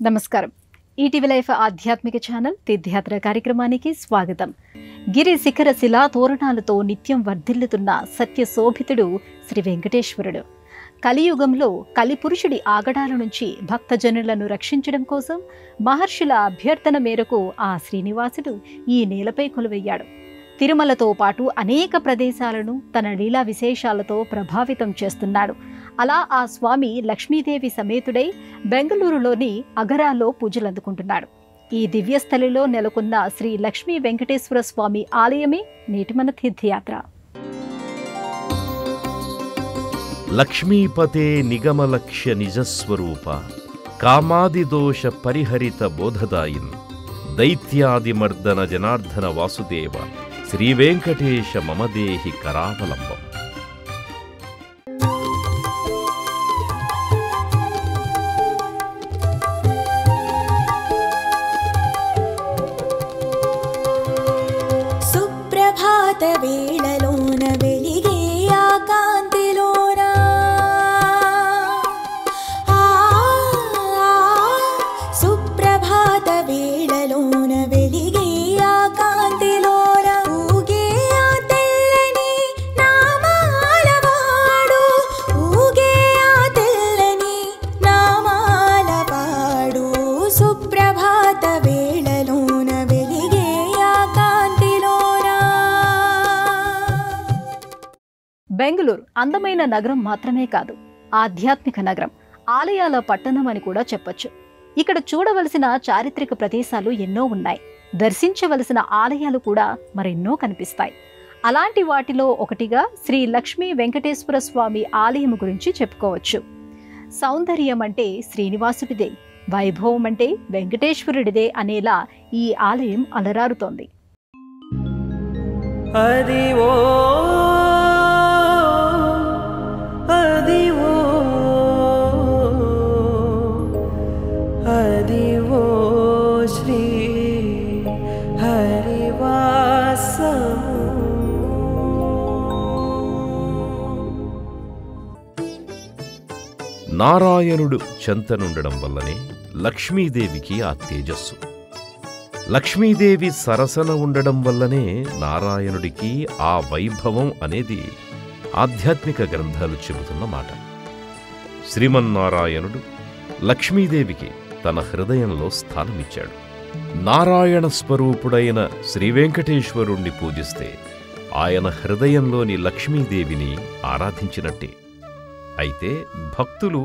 నమస్కారం. ETV life ఆధ్యాత్మిక channel తీర్థయాత్ర కార్యక్రమానికి స్వాగతం. గిరి శిఖర శిలా తోరణాలతో నిత్యం వర్ధిల్లుతున్న సత్యశోభితుడు శ్రీ వెంకటేశ్వరుడు. కలియుగంలో కలిపురుషుడి ఆగడాల నుంచి భక్తజనులను రక్షించడం కోసం మహర్షుల అభ్యర్థన మేరకు ఆ శ్రీనివాసుడు ఈ నేలపై కొలువయ్యాడు. తిరుమలతో పాటు అనేక ప్రదేశాలను తన లీలా విశేషాలతో ప్రభావితం చేస్తున్నాడు. అలా ఆ స్వామి లక్ష్మీదేవి సమేతుడై బెంగళూరులోని అగరాలో పూజలందుకుంటున్నాడు. ఈ దివ్యస్థలిలో నెలకొన్న శ్రీ లక్ష్మీ వెంకటేశ్వర స్వామి ఆలయమే నేటి మన తీర్థయాత్ర. లక్ష్మీపతే నిగమలక్ష్య నిజస్వరూప కామాదిదోష పరిహరిత బోధదాయిన్ దైత్యాదిమర్దన జనార్దన వాసుదేవ శ్రీవేంకటేశ మమదేహి కరావలంబం. సుప్రభాత వేళలోన వెలిగే ఆ కాంతిలోన సుప్రభాత వేళలోన వెలిగే ఆ కాంతిలోన ఊగే ఆ తెల్లని నామాలవాడు ఊగే ఆ తెల్లని నామాలవాడు సుప్రభాత వేళలోన వెలిగే ఆ కాంతిలోన. బెంగళూరు అందమైన నగరం మాత్రమే కాదు, ఆధ్యాత్మిక నగరం, ఆలయాల పట్టణం అని కూడా చెప్పొచ్చు. ఇక్కడ చూడవలసిన చారిత్రక ప్రదేశాలు ఎన్నో ఉన్నాయి. దర్శించవలసిన ఆలయాలు కూడా మరెన్నో కనిపిస్తాయి. అలాంటి వాటిలో ఒకటిగా శ్రీ లక్ష్మీ వెంకటేశ్వర స్వామి ఆలయం గురించి చెప్పుకోవచ్చు. సౌందర్యం అంటే శ్రీనివాసుడిదే, వైభవం అంటే వెంకటేశ్వరుడిదే అనేలా ఈ ఆలయం అలరారుతోంది. నారాయణుడు చెంతనుండడం వల్లనే లక్ష్మీదేవికి ఆ తేజస్సు. లక్ష్మీదేవి సరసన ఉండడం వల్లనే నారాయణుడికి ఆ వైభవం అనేది ఆధ్యాత్మిక గ్రంథాలు చెబుతున్న మాట. శ్రీమన్నారాయణుడు లక్ష్మీదేవికి తన హృదయంలో స్థానమిచ్చాడు. నారాయణ స్వరూపుడైన శ్రీవెంకటేశ్వరుణ్ణి పూజిస్తే ఆయన హృదయంలోని లక్ష్మీదేవిని ఆరాధించినట్టే. అయితే భక్తులు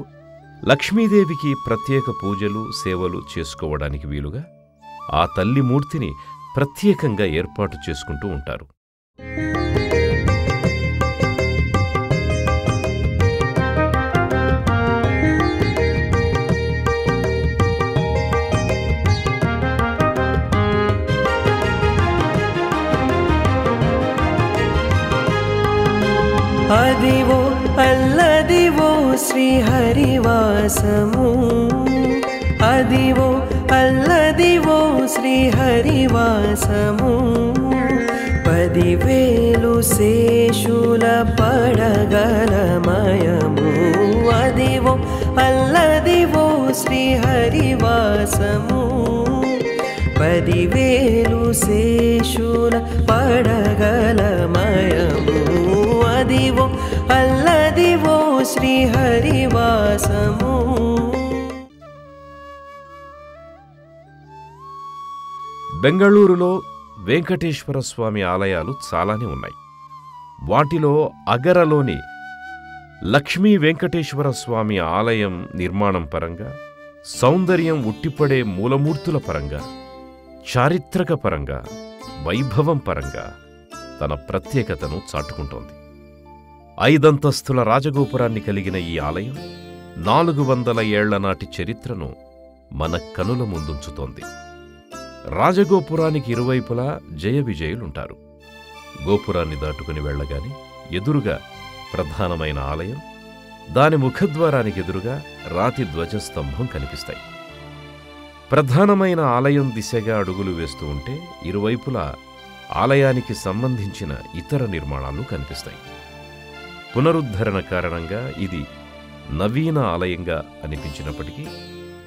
లక్ష్మీదేవికి ప్రత్యేక పూజలు సేవలు చేసుకోవడానికి వీలుగా ఆ తల్లి మూర్తిని ప్రత్యేకంగా ఏర్పాటు చేసుకుంటూ ఉంటారు. అదివో అల్లదివో శ్రీహరివాసము అదివో అల్లదివో శ్రీహరివాసము 10,000 శేషుల పడగలమయము అదివో అల్లదివో శ్రీహరివాసము 10,000 శేషుల పడగలమయము అదివో అల్లదివో శ్రీహరివాసము. బెంగళూరులో వెంకటేశ్వర స్వామి ఆలయాలు చాలానే ఉన్నాయి. వాటిలో అగరలోని లక్ష్మీ వెంకటేశ్వర స్వామి ఆలయం నిర్మాణం పరంగా, సౌందర్యం ఉట్టిపడే మూలమూర్తుల పరంగా, చారిత్రక పరంగా, వైభవం పరంగా తన ప్రత్యేకతను చాటుకుంటోంది. 5 అంతస్తుల రాజగోపురాన్ని కలిగిన ఈ ఆలయం 400 ఏళ్ల నాటి చరిత్రను మన కనుల ముందుంచుతోంది. రాజగోపురానికి ఇరువైపులా జయ విజయులుంటారు. గోపురాన్ని దాటుకుని వెళ్లగానే ఎదురుగా ప్రధానమైన ఆలయం, దాని ముఖద్వారానికి ఎదురుగా రాతి ధ్వజస్తంభం కనిపిస్తాయి. ప్రధానమైన ఆలయం దిశగా అడుగులు వేస్తూ ఉంటే ఇరువైపులా ఆలయానికి సంబంధించిన ఇతర నిర్మాణాలు కనిపిస్తాయి. పునరుద్ధరణ కారణంగా ఇది నవీన ఆలయంగా అనిపించినప్పటికీ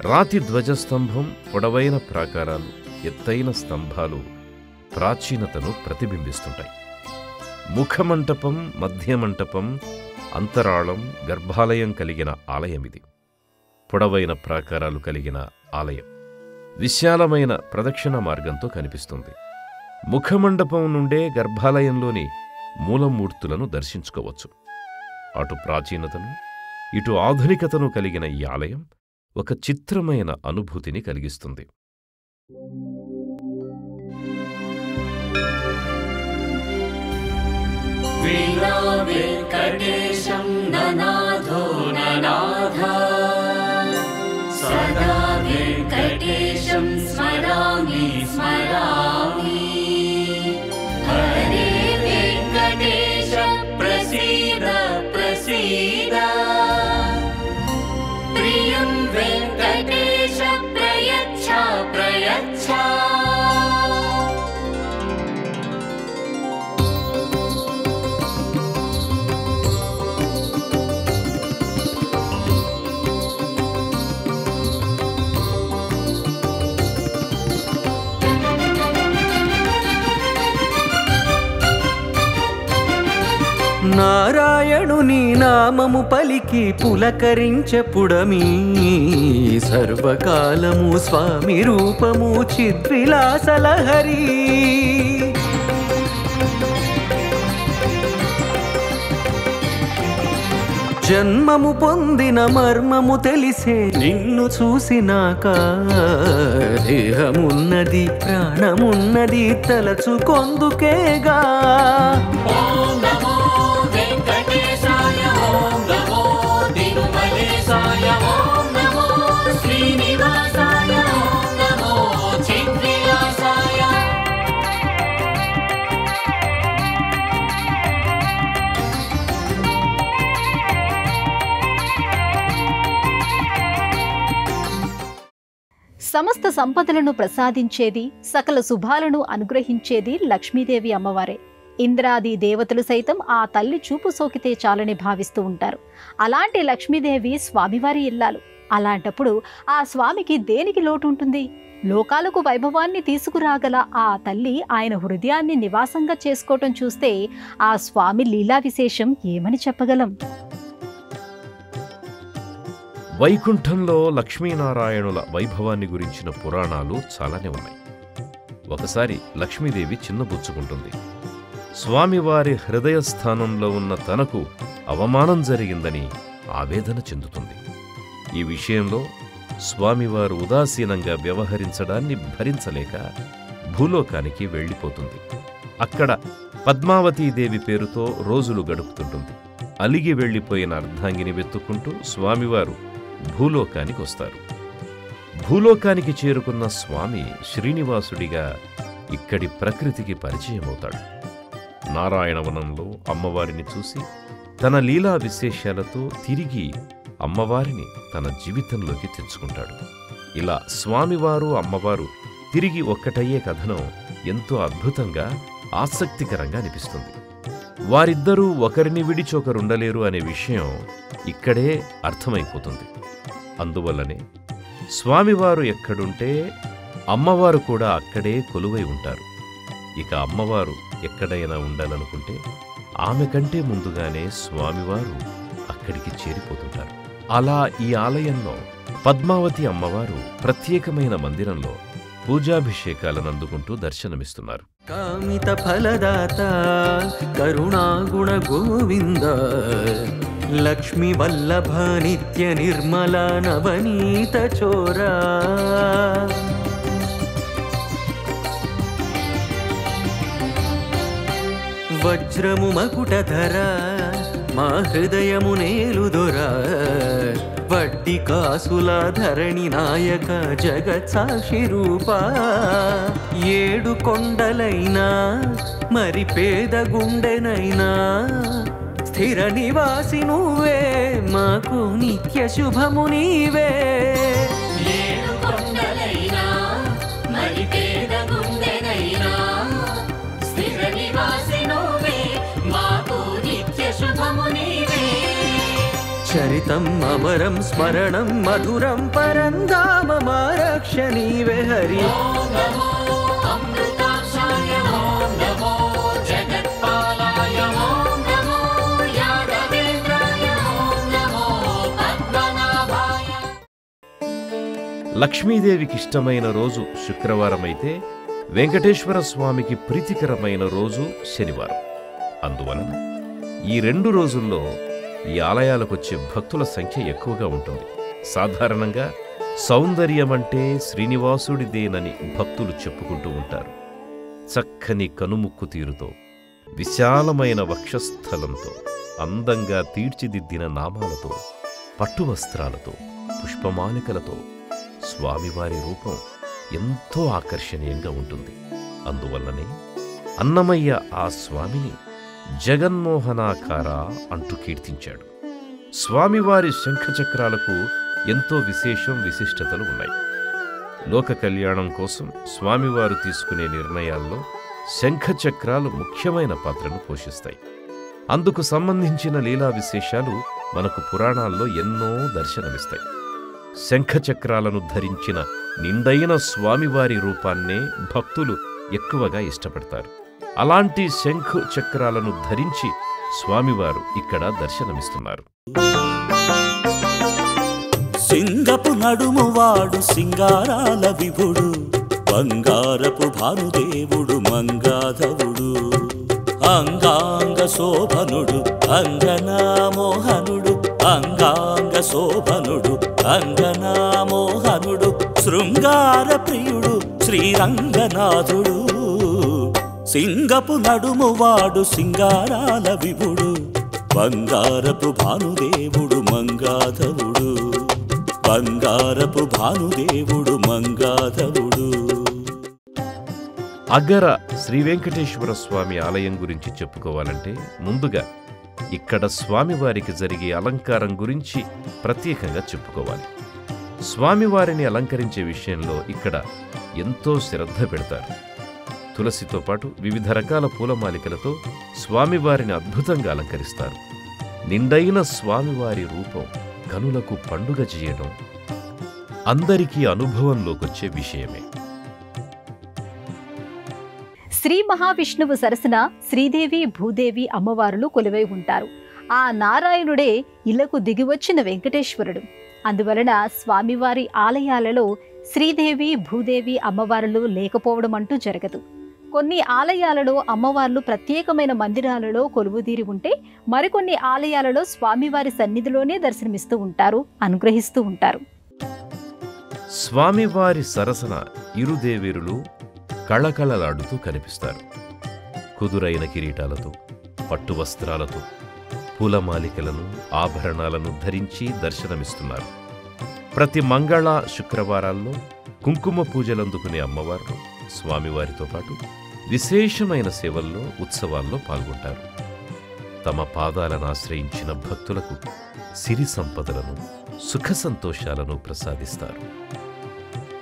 రాతి ధ్వజస్తంభం, పొడవైన ప్రాకారాలు, ఎత్తైన స్తంభాలు ప్రాచీనతను ప్రతిబింబిస్తుంటాయి. ముఖమంటపం, మధ్యమంటపం, అంతరాళం, గర్భాలయం కలిగిన ఆలయమిది. పొడవైన ప్రాకారాలు కలిగిన ఆలయం విశాలమైన ప్రదక్షిణ మార్గంతో కనిపిస్తుంది. ముఖమండపం నుండే గర్భాలయంలోని మూలమూర్తులను దర్శించుకోవచ్చు. అటు ప్రాచీనతను, ఇటు ఆధునికతను కలిగిన ఈ ఆలయం ఒక చిత్రమైన అనుభూతిని కలిగిస్తుంది. వీణా వెంకటేశం ననాథో ననాథ సదా వెంకటేశం స్మరామి స్మరామి హరే వెంకటేశ ప్రసీద ప్రసీద ప్రియం వెంకటేశ ప్రయచ్ఛ ప్రయచ్ఛ. నారాయణుని నామము పలికి పులకరించెపుడమీ సర్వకాలము స్వామి రూపము చిద్విలాసలహరి. జన్మము పొందిన మర్మము తెలిసే నిన్ను చూసినాక, దేహమున్నది ప్రాణమున్నది తలచుకొందుకేగా. ఓం నమో వెంకటేశాయ, ఓం నమో తిరుమలేశాయ, ఓం నమో శ్రీనివాసాయ, ఓం నమో చిద్విలాసాయ. సమస్త సంపదలను ప్రసాదించేది, సకల శుభాలను అనుగ్రహించేది లక్ష్మీదేవి అమ్మవారే. ఇంద్రాది దేవతలు సైతం ఆ తల్లి చూపు సోకితే చాలని భావిస్తూ ఉంటారు. అలాంటి లక్ష్మీదేవి స్వామివారి ఇల్లాలు. అలాంటప్పుడు ఆ స్వామికి దేనికి లోటు ఉంటుంది? లోకాలకు వైభవాన్ని తీసుకురాగల ఆ తల్లి ఆయన హృదయాన్ని నివాసంగా చేసుకోవటం చూస్తే ఆ స్వామి లీలా విశేషం ఏమని చెప్పగలం? వైకుంఠంలో లక్ష్మీనారాయణుల వైభవాన్ని గురించిన పురాణాలు చాలానే ఉన్నాయి. ఒకసారి లక్ష్మీదేవి చిన్నబుచ్చుకుంటుంది. స్వామివారి హృదయస్థానంలో ఉన్న తనకు అవమానం జరిగిందని ఆవేదన చెందుతుంది. ఈ విషయంలో స్వామివారు ఉదాసీనంగా వ్యవహరించడాన్ని భరించలేక భూలోకానికి వెళ్ళిపోతుంది. అక్కడ పద్మావతీదేవి పేరుతో రోజులు గడుపుతుంటుంది. అలిగి వెళ్ళిపోయిన అర్ధాంగిని వెతుక్కుంటూ స్వామివారు భూలోకానికి వస్తారు. భూలోకానికి చేరుకున్న స్వామి శ్రీనివాసుడిగా ఇక్కడి ప్రకృతికి పరిచయమవుతాడు. నారాయణవనంలో అమ్మవారిని చూసి తన లీలా విశేషాలతో తిరిగి అమ్మవారిని తన జీవితంలోకి తెచ్చుకుంటాడు. ఇలా స్వామివారు అమ్మవారు తిరిగి ఒక్కటయ్యే కథనం ఎంతో అద్భుతంగా, ఆసక్తికరంగా అనిపిస్తుంది. వారిద్దరూ ఒకరిని విడిచి ఒకరుండలేరు అనే విషయం ఇక్కడే అర్థమైపోతుంది. అందువల్లనే స్వామివారు ఎక్కడుంటే అమ్మవారు కూడా అక్కడే కొలువై ఉంటారు. ఇక అమ్మవారు ఎక్కడైనా ఉండాలనుకుంటే ఆమె కంటే ముందుగానే స్వామివారు అక్కడికి చేరిపోతుంటారు. అలా ఈ ఆలయంలో పద్మావతి అమ్మవారు ప్రత్యేకమైన మందిరంలో పూజాభిషేకాలను అందుకుంటూ దర్శనమిస్తున్నారు. కామిత ఫలదాత కరుణాగుణ గోవింద లక్ష్మీ వల్లభ నిత్య నిర్మల నవనీత చోరా. వజ్రము మకుటధర మా హృదయము నేలుదొరా. వడ్డి కాసుల ధరణి నాయక జగత్ సాక్షి రూపా. ఏడు కొండలైనా మరి పేద గుండెనైనా స్థిర నివాసి నువ్వే మాకు నిత్య శుభము నీవే. ఏడు కొండలైనా మరి పేద గుండెనైనా స్థిర నివాసి నువ్వే మాకు నిత్య శుభము నీవే. చరితం అమరం స్మరణం మధురం పరంధామమారక్ష నీవే హరి. ఓం నమో అమృతాక్షాయ ఓం నమో జగత్పాలాయ ఓం నమో యాదవేంద్రాయ ఓం నమో పద్మనాభాయ. లక్ష్మీదేవికి ఇష్టమైన రోజు శుక్రవారం అయితే వెంకటేశ్వర స్వామికి ప్రీతికరమైన రోజు శనివారం. అందువలన ఈ 2 రోజుల్లో ఈ ఆలయాలకొచ్చే భక్తుల సంఖ్య ఎక్కువగా ఉంటుంది. సాధారణంగా సౌందర్యమంటే శ్రీనివాసుడిదేనని భక్తులు చెప్పుకుంటూ ఉంటారు. చక్కని కనుముక్కు తీరుతో, విశాలమైన వక్షస్థలంతో, అందంగా తీర్చిదిద్దిన నామాలతో, పట్టు వస్త్రాలతో, పుష్పమాలికలతో స్వామివారి రూపం ఎంతో ఆకర్షణీయంగా ఉంటుంది. అందువల్లనే అన్నమయ్య ఆ స్వామిని జగన్మోహనాకార అంటూ కీర్తించాడు. స్వామివారి శంఖచక్రాలకు ఎంతో విశిష్టతలు ఉన్నాయి. లోక కళ్యాణం కోసం స్వామివారు తీసుకునే నిర్ణయాల్లో శంఖచక్రాలు ముఖ్యమైన పాత్రను పోషిస్తాయి. అందుకు సంబంధించిన లీలా విశేషాలు మనకు పురాణాల్లో ఎన్నో దర్శనమిస్తాయి. శంఖచక్రాలను ధరించిన నిండైన స్వామివారి రూపాన్నే భక్తులు ఎక్కువగా ఇష్టపడతారు. అలాంటి శంఖు చక్రాలను ధరించి స్వామివారు ఇక్కడ దర్శనమిస్తున్నారు. సింగపు నడుమువాడు సింగారాల విభుడు, బంగారపు భానుదేవుడు మంగాధవుడు, అంగాంగ శోభనుడు అంగనామోహనుడు, అంగాంగ శోభనుడు అంగనామోహనుడు, శృంగార ప్రియుడు శ్రీరంగనాథుడు. సింగపు నడుమువాడు సింగారాల విభుడు, బంగారపు భానుదేవుడు మంగాధవుడు, బంగారపు భానుదేవుడు మంగాధవుడు. అగ్గర శ్రీ వెంకటేశ్వర స్వామి ఆలయం గురించి చెప్పుకోవాలంటే ముందుగా ఇక్కడ స్వామివారికి జరిగే అలంకారం గురించి ప్రత్యేకంగా చెప్పుకోవాలి. స్వామివారిని అలంకరించే విషయంలో ఇక్కడ ఎంతో శ్రద్ధ పెడతారు. తులసితో పాటు వివిధ రకాల పూలమాలికలతో స్వామివారిని అద్భుతంగా అలంకరిస్తారు. నిండైన స్వామివారి రూపం కనులకు పండుగ చేయడం అందరికీ అనుభవంలోకొచ్చే విషయమే. శ్రీ మహావిష్ణువు సరసన శ్రీదేవి భూదేవి అమ్మవారులు కొలువై ఉంటారు. ఆ నారాయణుడే ఇళ్లకు దిగివచ్చిన వెంకటేశ్వరుడు. అందువలన స్వామివారి ఆలయాలలో శ్రీదేవి భూదేవి అమ్మవారులు లేకపోవడం అంటూ జరగదు. కొన్ని ఆలయాలలో అమ్మవార్లు ప్రత్యేకమైన మందిరాలలో కొలువుదీరి ఉంటే మరికొన్ని ఆలయాలలో స్వామివారి సన్నిధిలోనే దర్శనమిస్తూ ఉంటారు, అనుగ్రహిస్తూ ఉంటారు. స్వామివారి సరసన ఇరుదేవేరులు కళకళలాడుతూ కనిపిస్తారు. కుదురైన కిరీటాలతో, పట్టు వస్త్రాలతో, పూలమాలికలను, ఆభరణాలను ధరించి దర్శనమిస్తున్నారు. ప్రతి మంగళ శుక్రవారాల్లో కుంకుమ పూజలందుకునే అమ్మవారు స్వామివారితో పాటు విశేషమైన సేవల్లో, ఉత్సవాల్లో పాల్గొంటారు. తమ పాదాలను ఆశ్రయించిన భక్తులకు సిరి సంపదలను, సుఖ సంతోషాలను ప్రసాదిస్తారు.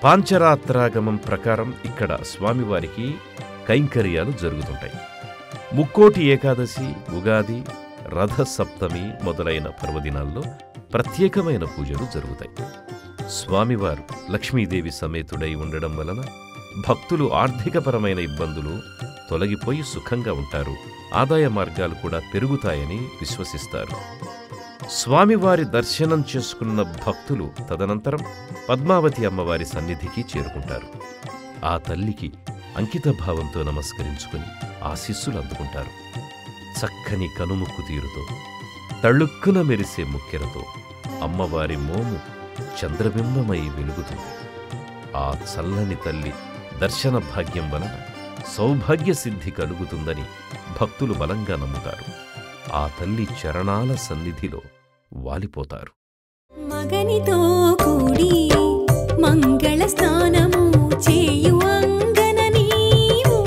పాంచరాత్రాగమం ప్రకారం ఇక్కడ స్వామివారికి కైంకర్యాలు జరుగుతుంటాయి. ముక్కోటి ఏకాదశి, ఉగాది, రథ సప్తమి మొదలైన పర్వదినాల్లో ప్రత్యేకమైన పూజలు జరుగుతాయి. స్వామివారు లక్ష్మీదేవి సమేతుడై ఉండడం వలన భక్తులు ఆర్థికపరమైన ఇబ్బందులు తొలగిపోయి సుఖంగా ఉంటారు. ఆదాయ మార్గాలు కూడా పెరుగుతాయని విశ్వసిస్తారు. స్వామివారి దర్శనం చేసుకున్న భక్తులు తదనంతరం పద్మావతి అమ్మవారి సన్నిధికి చేరుకుంటారు. ఆ తల్లికి అంకితభావంతో నమస్కరించుకుని ఆశీస్సులు అందుకుంటారు. చక్కని కనుముక్కు తీరుతో, తళుక్కున మెరిసే ముక్కెరతో అమ్మవారి మోము చంద్రబింబమై వెలుగుతుంది. ఆ చల్లని తల్లి దర్శన భాగ్యం వలన సౌభాగ్య సిద్ధి కలుగుతుందని భక్తులు బలంగా నమ్ముతారు. ఆ తల్లి చరణాల సన్నిధిలో వాలిపోతారు. మగనితో కూడి మంగళ స్నానము చేయు అంగన నీవు,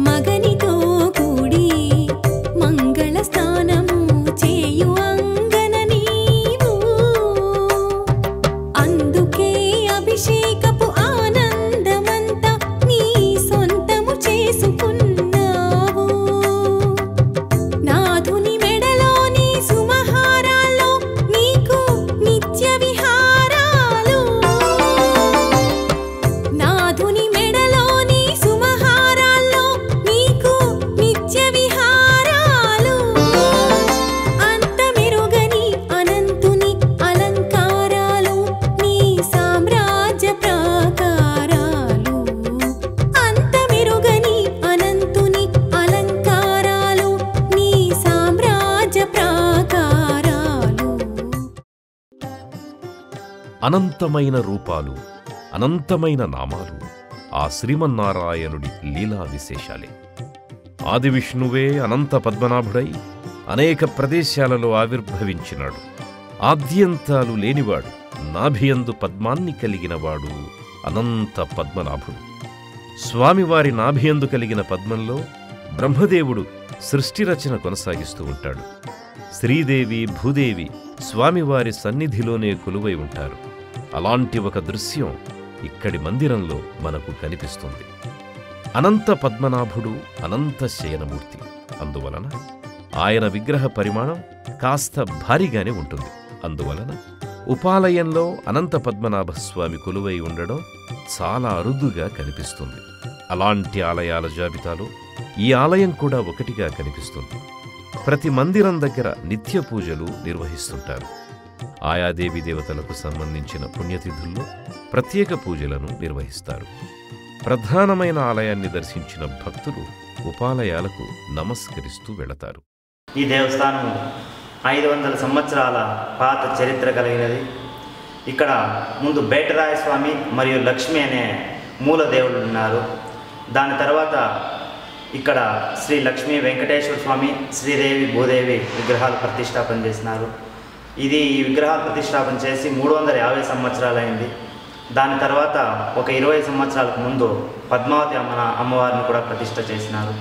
మగనితో కూడి మంగళ అనంతమైన రూపాలు, అనంతమైన నామాలు ఆ శ్రీమన్నారాయణుడి లీలా విశేషాలే. ఆదివిష్ణువే అనంత పద్మనాభుడై అనేక ప్రదేశాలలో ఆవిర్భవించినాడు. ఆద్యంతాలు లేనివాడు, నాభియందు పద్మాన్ని కలిగినవాడు అనంత పద్మనాభుడు. స్వామివారి నాభియందు కలిగిన పద్మంలో బ్రహ్మదేవుడు సృష్టి రచన కొనసాగిస్తూ ఉంటాడు. శ్రీదేవి, భూదేవి స్వామివారి సన్నిధిలోనే కొలువై ఉంటారు. అలాంటి ఒక దృశ్యం ఇక్కడి మందిరంలో మనకు కనిపిస్తుంది. అనంత పద్మనాభుడు అనంత శయనమూర్తి. అందువలన ఆయన విగ్రహ పరిమాణం కాస్త భారీగానే ఉంటుంది. అందువలన ఉపాలయంలో అనంత పద్మనాభస్వామి కొలువై ఉండడం చాలా అరుదుగా కనిపిస్తుంది. అలాంటి ఆలయాల జాబితాలో ఈ ఆలయం కూడా ఒకటిగా కనిపిస్తుంది. ప్రతి మందిరం దగ్గర నిత్య పూజలు నిర్వహిస్తుంటారు. ఆయా దేవీ దేవతలకు సంబంధించిన పుణ్యతిథుల్లో ప్రత్యేక పూజలను నిర్వహిస్తారు. ప్రధానమైన ఆలయాన్ని దర్శించిన భక్తులు ఉపాలయాలకు నమస్కరిస్తూ వెళతారు. ఈ దేవస్థానం 500 సంవత్సరాల పాత చరిత్ర కలిగినది. ఇక్కడ ముందు బేటరాయ స్వామి మరియు లక్ష్మి అనే మూల దేవుళ్ళు ఉన్నారు. దాని తర్వాత ఇక్కడ శ్రీ లక్ష్మీ వెంకటేశ్వర స్వామి, శ్రీదేవి, భూదేవి విగ్రహాలు ప్రతిష్టాపన చేసినారు. ఈ విగ్రహాలు ప్రతిష్టాపన చేసి 350 సంవత్సరాలైంది. దాని తర్వాత ఒక 20 సంవత్సరాలకు ముందు పద్మావతి అమ్మవారిని కూడా ప్రతిష్ట చేసినారు.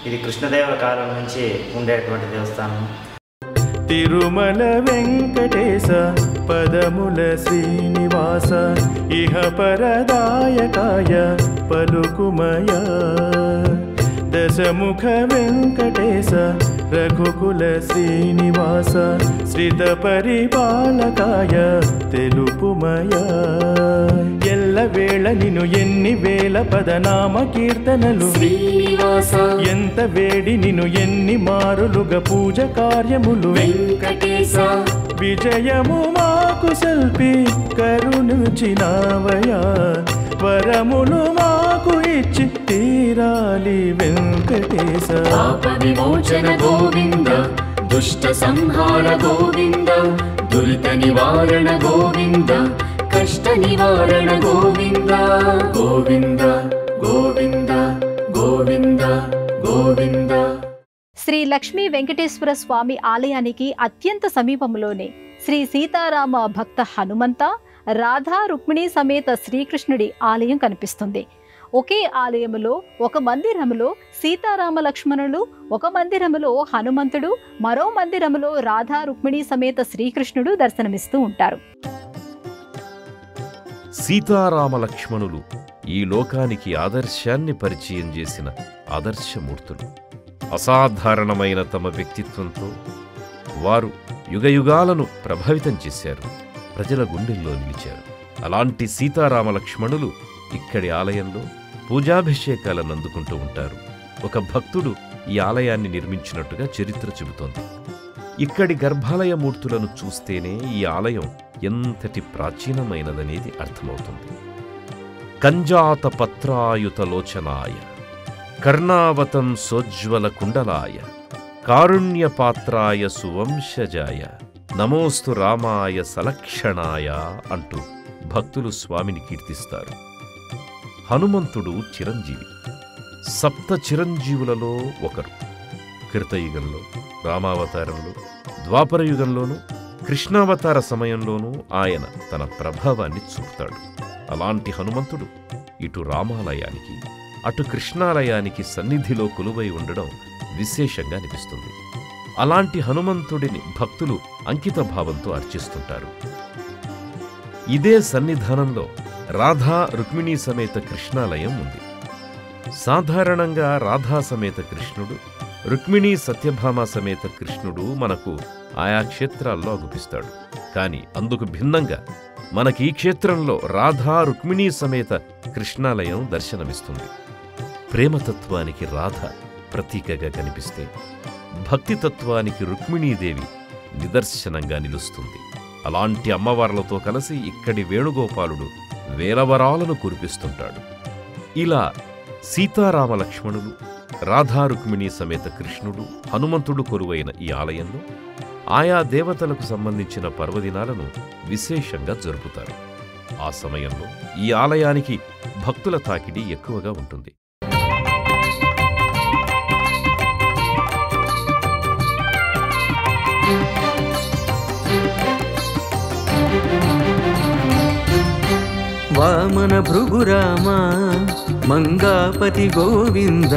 ఇది కృష్ణదేవుల కాలం నుంచి ఉండేటువంటి దేవస్థానం. తిరుమల వెంకటేశ పదముల శ్రీనివాస ఇహ పరదాయకాయ పలుకుమయ దశముఖ వెంకటేశ రఘుకుల శ్రీనివాస శ్రిత పరిపాలకాయ తెలుపుమయ ఎల్లవేళ నిన్ను ఎన్ని వేల పదనామ కీర్తనలు శ్రీనివాస ఎంత వేడి నిన్ను ఎన్ని మారులుగా పూజ కార్యములు వెంకటేశ విజయము మాకు సల్పి కరుణించినావయా వరములు మాకు ఇచ్చి తీరాలి వెంకటేశ పాప విమోచన గోవింద దుష్ట సంహార గోవింద దురిత నివారణ గోవింద కష్ట నివారణ గోవింద గోవింద గోవింద గోవింద గోవింద. శ్రీ లక్ష్మీ వెంకటేశ్వర స్వామి ఆలయానికి అత్యంత సమీపంలోనే శ్రీ సీతారామ భక్త హనుమంత, రాధా రుక్మిణి సమేత శ్రీకృష్ణుడి ఆలయం కనిపిస్తుంది. ఒకే ఆలయములో ఒక మందిరములో సీతారామ లక్ష్మణులు, ఒక మందిరములో హనుమంతుడు, మరో మందిరములో రాధా రుక్మిణి సమేత శ్రీకృష్ణుడు దర్శనమిస్తూ ఉంటారు. సీతారామ లక్ష్మణులు ఈ లోకానికి ఆదర్శాన్ని పరిచయం చేసిన ఆదర్శమూర్తులు. అసాధారణమైన తమ వ్యక్తిత్వంతో వారు యుగయుగాలను ప్రభావితం చేశారు, ప్రజల గుండెల్లో నిలిచారు. అలాంటి సీతారామ లక్ష్మణులు ఇక్కడి ఆలయంలో పూజాభిషేకాలను అందుకుంటూ ఉంటారు. ఒక భక్తుడు ఈ ఆలయాన్ని నిర్మించినట్టుగా చరిత్ర చెబుతోంది. ఇక్కడి గర్భాలయ మూర్తులను చూస్తేనే ఈ ఆలయం ఎంతటి ప్రాచీనమైనదనేది అర్థమవుతుంది. కంజాత పత్రాయుత లోచనాయ కర్ణావతం సోజ్వల కుండలాయ కారుణ్యపాత్రాయ సువంశజాయ నమోస్తు రామాయ సలక్షణాయ అంటూ భక్తులు స్వామిని కీర్తిస్తారు. హనుమంతుడు చిరంజీవి, సప్త చిరంజీవులలో ఒకరు. కృతయుగంలో, రామావతారంలో, ద్వాపరయుగంలోనూ, కృష్ణావతార సమయంలోనూ ఆయన తన ప్రభావాన్ని చూపుతాడు. అలాంటి హనుమంతుడు ఇటు రామాలయానికి అటు కృష్ణాలయానికి సన్నిధిలో కొలువై ఉండడం విశేషంగా అనిపిస్తుంది. అలాంటి హనుమంతుడిని భక్తులు అంకిత భావంతో అర్చిస్తుంటారు. ఇదే సన్నిధానంలో రాధా రుక్మిణీ సమేత కృష్ణాలయం ఉంది. సాధారణంగా రాధా సమేత కృష్ణుడు, రుక్మిణీ సత్యభామ సమేత కృష్ణుడు మనకు ఆయా క్షేత్రాల్లో అగుపిస్తాడు. కాని అందుకు భిన్నంగా మనకి ఈ క్షేత్రంలో రాధా రుక్మిణీ సమేత కృష్ణాలయం దర్శనమిస్తుంది. ప్రేమతత్వానికి రాధ ప్రతీకగా కనిపిస్తే, భక్తితత్వానికి రుక్మిణీదేవి నిదర్శనంగా నిలుస్తుంది. అలాంటి అమ్మవార్లతో కలిసి ఇక్కడి వేణుగోపాలుడు వేలవరాలను కురిపిస్తుంటాడు. ఇలా సీతారామ లక్ష్మణులు, రాధా రుక్మిణీ సమేత కృష్ణుడు, హనుమంతుడు కొలువైన ఈ ఆలయంలో ఆయా దేవతలకు సంబంధించిన పర్వదినాలను విశేషంగా జరుపుతారు. ఆ సమయంలో ఈ ఆలయానికి భక్తుల తాకిడి ఎక్కువగా ఉంటుంది. వామన భృగురామ మంగాపతి గోవింద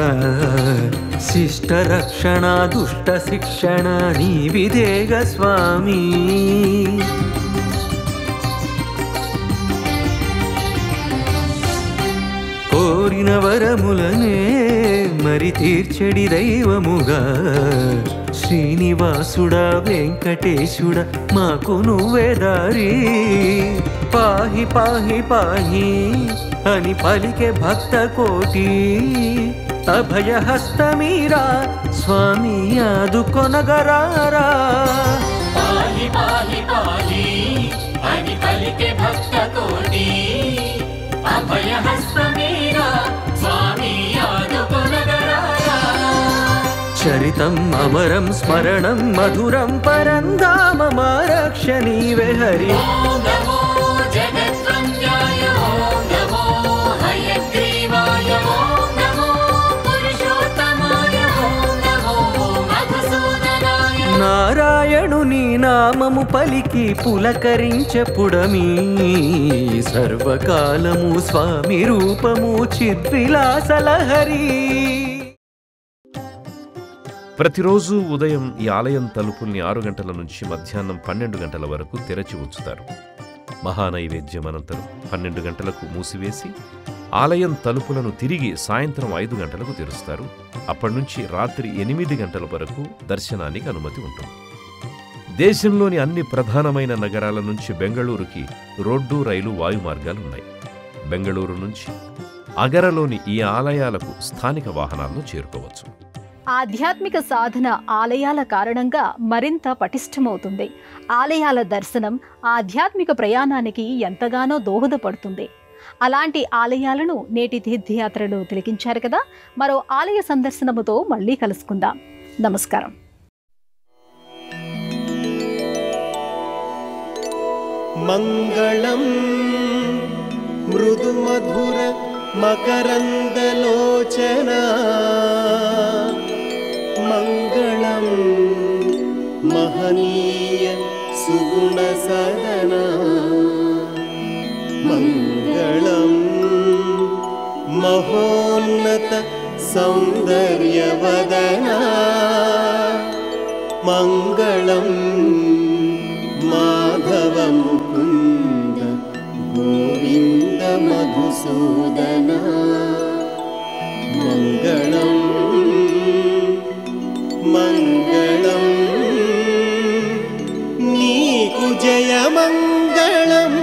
శిష్ట రక్షణ దుష్ట శిక్షణ నీవిదేగ స్వామి. కోరిన వరములనే మరి తీర్చడి దైవముగా శ్రీనివాసుడా వెంకటేశుడా మాకు నువ్వే దారి. పాహి పాహి పాహి అని పలికే భక్త కోటి అభయహస్తమీరా స్వామి ఆదుకొనగరారా. పాహి పాహి పాహి అని పలికే భక్త కోటి అభయహస్తమీరా స్వామి ఆదుకొనగరారా. చరితం అమరం స్మరణం మధురం పరంధామ రక్ష నీవే హరి. ఓం నమో జగద్వంద్యాయ ఓం నమో హయగ్రీవాయ ఓం నమో పురుషోత్తమాయ ఓం నమో మధుసూదనాయ. నారాయణుని నామము పలికి పులకరించెపుడమీ సర్వకాలము స్వామి రూపము చిద్విలాసలహరి. ప్రతిరోజు ఉదయం ఈ ఆలయం తలుపుల్ని 6 గంటల నుంచి మధ్యాహ్నం 12 గంటల వరకు తెరచి ఉంచుతారు. మహానైవేద్యం అనంతరం 12 గంటలకు మూసివేసి ఆలయం తలుపులను తిరిగి సాయంత్రం 5 గంటలకు తెరుస్తారు. అప్పటినుంచి రాత్రి 8 గంటల వరకు దర్శనానికి అనుమతి ఉంటుంది. దేశంలోని అన్ని ప్రధానమైన నగరాల నుంచి బెంగళూరుకి రోడ్డు, రైలు, వాయు మార్గాలున్నాయి. బెంగళూరు నుంచి అగరలోని ఈ ఆలయాలకు స్థానిక వాహనాల్లో చేరుకోవచ్చు. ఆధ్యాత్మిక సాధన ఆలయాల కారణంగా మరింత పటిష్టమవుతుంది. ఆలయాల దర్శనం ఆధ్యాత్మిక ప్రయాణానికి ఎంతగానో దోహదపడుతుంది. అలాంటి ఆలయాలను నేటి తీర్థయాత్రలో తిలకించారు కదా. మరో ఆలయ సందర్శనముతో మళ్ళీ కలుసుకుందాం. నమస్కారం. మంగళం మృదు మధుర మకరందలోచన మంగళం మహనీయ సుగుణ సదన మంగళం మహోన్నత సౌందర్యవదన మంగళం మాధవ ముకుంద గోవింద మధుసూదన మంగళం మంగళం నీకు జయ మంగళం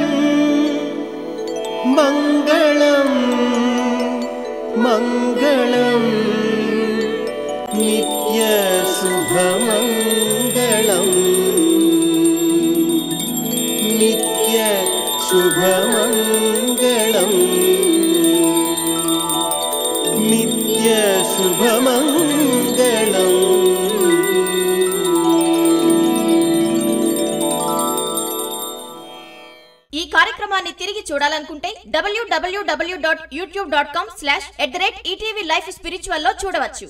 మంగళం మంగళం నిత్య శుభమంగళం నిత్య శుభమంగళం నిత్య శుభమంగళం. ఈ కార్యక్రమాన్ని తిరిగి చూడాలనుకుంటే www.youtube.com/@ETV Life Spiritual లో చూడవచ్చు.